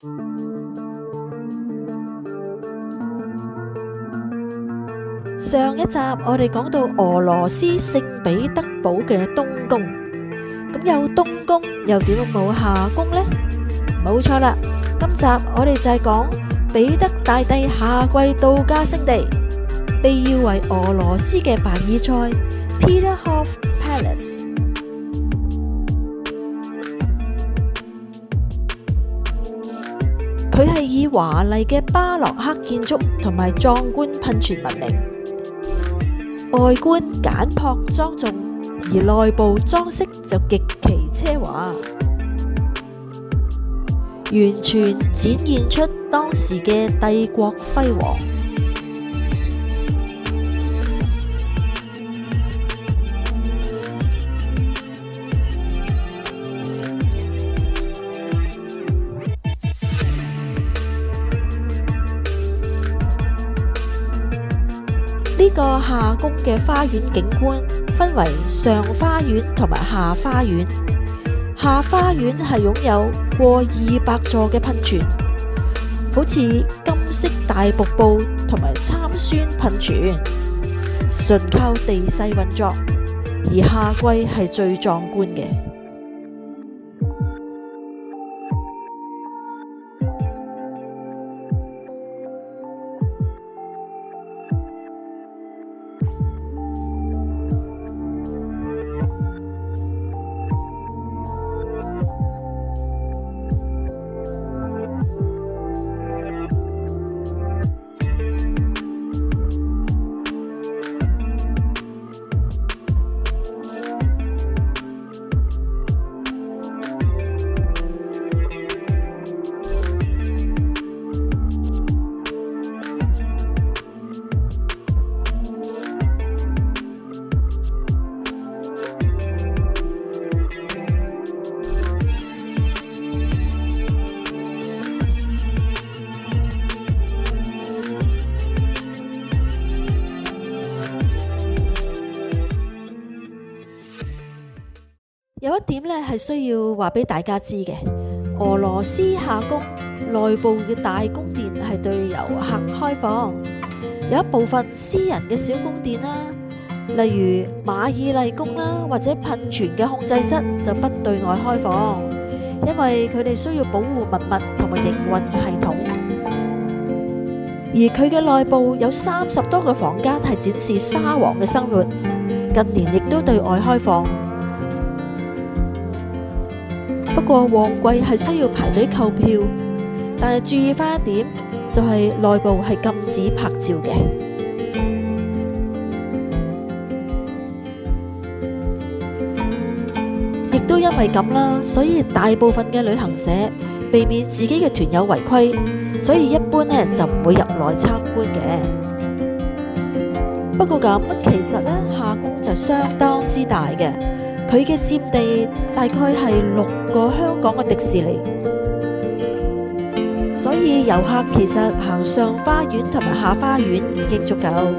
上一集我哋講到俄羅斯聖彼得堡嘅冬宮，咁有冬宮又點會冇夏宮呢？冇錯啦，今集我哋就係講彼得大帝夏季度假勝地，被譽為俄羅斯嘅凡爾賽 Peterhof Palace。佢係以華麗嘅巴洛克建築同埋壯觀噴泉聞名。外觀簡樸莊重，而內部裝飾就極其奢華，完全展現出當時嘅帝國輝煌。呢個夏宮嘅花園景觀分為上花園同埋下花園。下花園係擁有過200座嘅噴泉，好似金色大瀑布同埋參孫噴泉，純靠地勢運作，而夏季係最壯觀嘅。有一點呢係需要話俾大家知嘅，俄羅斯夏宮內部嘅大宮殿係對遊客開放，有一部分私人嘅小宮殿啦，例如馬爾麗宮啦，或者噴泉嘅控制室就不對外開放，因為佢哋需要保護文物同埋營運系統。而佢嘅內部有30多個房間係展示沙皇嘅生活，近年亦都對外開放。不過旺季係需要排隊購票，但係注意翻一點，就係內部係禁止拍照嘅。亦都因為咁啦，所以大部分嘅旅行社避免自己嘅團友違規，所以一般呢就唔會入內參觀嘅。不過咁，其實呢夏宮就相當之大嘅。佢嘅佔地大概係6個香港嘅迪士尼，所以遊客其實行上花園同埋下花園已經足夠。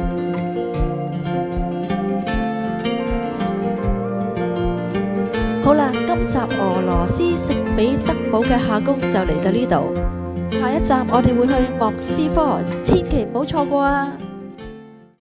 好啦，今集俄羅斯聖彼得堡嘅夏宮就嚟到呢度，下一集我哋會去莫斯科，千祈唔好錯過啊！